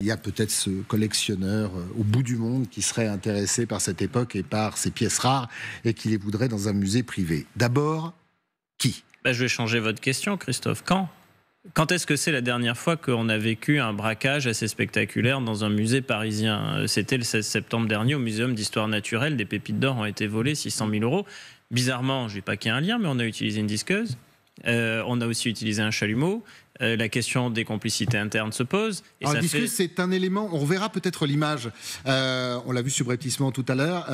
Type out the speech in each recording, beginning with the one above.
y a peut-être ce collectionneur au bout du monde qui serait intéressé par cette époque et par ces pièces rares et qui les voudrait dans un musée privé. D'abord, qui ? Je vais changer votre question, Christophe. Quand est-ce que c'est la dernière fois qu'on a vécu un braquage assez spectaculaire dans un musée parisien ? C'était le 16 septembre dernier au Muséum d'Histoire Naturelle. Des pépites d'or ont été volées, 600 000 €. Bizarrement, je ne dis pas qu'il y a un lien, mais on a utilisé une disqueuse. On a aussi utilisé un chalumeau. La question des complicités internes se pose. Et alors, la disqueuse, c'est un élément, on reverra peut-être l'image, on l'a vu subrepticement tout à l'heure,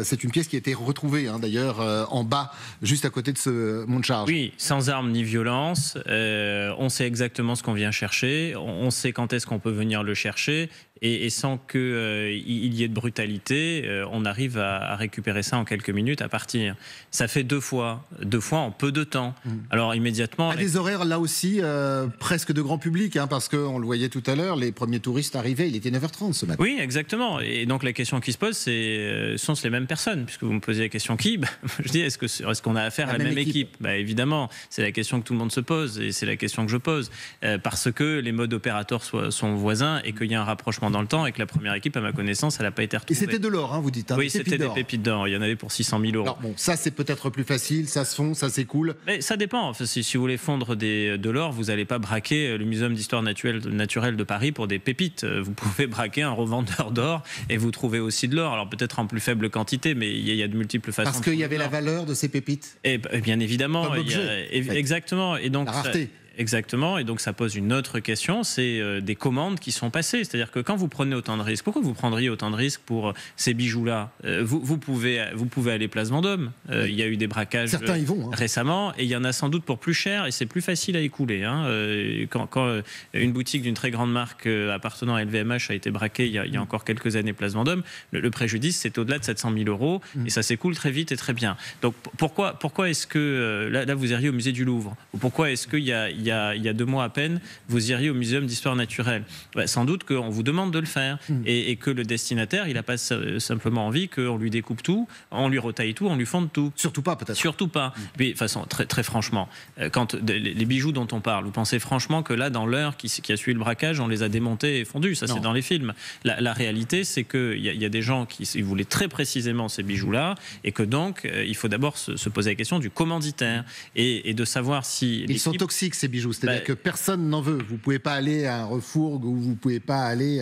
c'est une pièce qui a été retrouvée d'ailleurs en bas, juste à côté de ce mont de charge. Oui, sans armes ni violence, on sait exactement ce qu'on vient chercher, on sait quand est-ce qu'on peut venir le chercher, et sans qu'il y ait de brutalité, on arrive à récupérer ça en quelques minutes à partir. Ça fait deux fois en peu de temps. Alors immédiatement... À des horaires là aussi presque de grand public, parce qu'on le voyait tout à l'heure, les premiers touristes arrivaient, il était 9h30 ce matin. Oui, exactement. Et donc la question qui se pose, c'est sont-ce les mêmes personnes ? Puisque vous me posez la question qui ? Je dis, est-ce qu'on a affaire à la même équipe ? Évidemment, c'est la question que tout le monde se pose, et c'est la question que je pose. Parce que les modes opérateurs sont voisins, et qu'il y a un rapprochement dans le temps, et que la première équipe, à ma connaissance, elle n'a pas été retrouvée. Et c'était de l'or, vous dites. Oui, c'était des pépites d'or. Il y en avait pour 600 000 €. Alors bon, ça c'est peut-être plus facile, ça se fond, ça s'écoule. Mais ça dépend. Si vous voulez fondre de l'or, vous n'allez pas braquer le Muséum d'Histoire Naturelle de Paris pour des pépites. Vous pouvez braquer un revendeur d'or et vous trouvez aussi de l'or. Alors peut-être en plus faible quantité, mais il y a de multiples façons. Parce qu'il y avait la valeur de ces pépites. Et bien évidemment. Comme objet, exactement. Et donc, la rareté. Exactement, et donc ça pose une autre question, c'est des commandes qui sont passées. C'est-à-dire que quand vous prenez autant de risques, pourquoi vous prendriez autant de risques pour ces bijoux-là ? Vous pouvez aller Place Vendôme. Il y a eu des braquages certains y vont, récemment, et il y en a sans doute pour plus cher, et c'est plus facile à écouler. Quand une boutique d'une très grande marque appartenant à LVMH a été braquée il y a encore quelques années Place Vendôme, le préjudice c'est au-delà de 700 000 €, et ça s'écoule très vite et très bien. Donc pourquoi est-ce que, là vous iriez au musée du Louvre, ou pourquoi est-ce qu'il y a 2 mois à peine, vous iriez au Muséum d'Histoire Naturelle ? Sans doute qu'on vous demande de le faire, et que le destinataire, il n'a pas simplement envie qu'on lui découpe tout, on lui retaille tout, on lui fonde tout. Surtout pas, peut-être. Surtout pas. Mais de façon très, très franchement, quand les bijoux dont on parle, vous pensez franchement que là, dans l'heure qui a suivi le braquage, on les a démontés et fondus ? Ça, c'est dans les films. La réalité, c'est qu'il y a des gens qui voulaient très précisément ces bijoux-là, et que donc, il faut d'abord se poser la question du commanditaire, et de savoir si... Ils sont toxiques, ces bijoux, c'est-à-dire que personne n'en veut. Vous ne pouvez pas aller à un refourgue, ou vous ne pouvez pas aller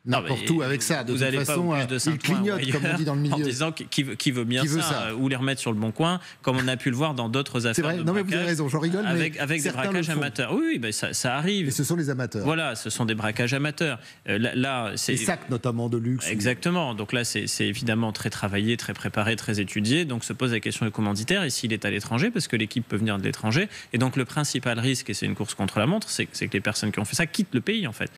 n'importe où avec ça. De toute façon, ils clignotent, comme on dit dans le milieu. En disant qui veut bien ça, ou les remettre sur le bon coin, comme on a pu le voir dans d'autres affaires. C'est vrai, non mais vous avez raison, j'en rigole. Avec des braquages amateurs. Oui, ça arrive. Et ce sont les amateurs. Voilà, ce sont des braquages amateurs. Là, c'est... Les sacs notamment de luxe. Exactement. Donc là, c'est évidemment très travaillé, très préparé, très étudié. Donc se pose la question du commanditaire, et s'il est à l'étranger, parce que l'équipe peut venir de l'étranger. Et donc le principal risque, et c'est une course contre la montre, c'est que les personnes qui ont fait ça quittent le pays en fait.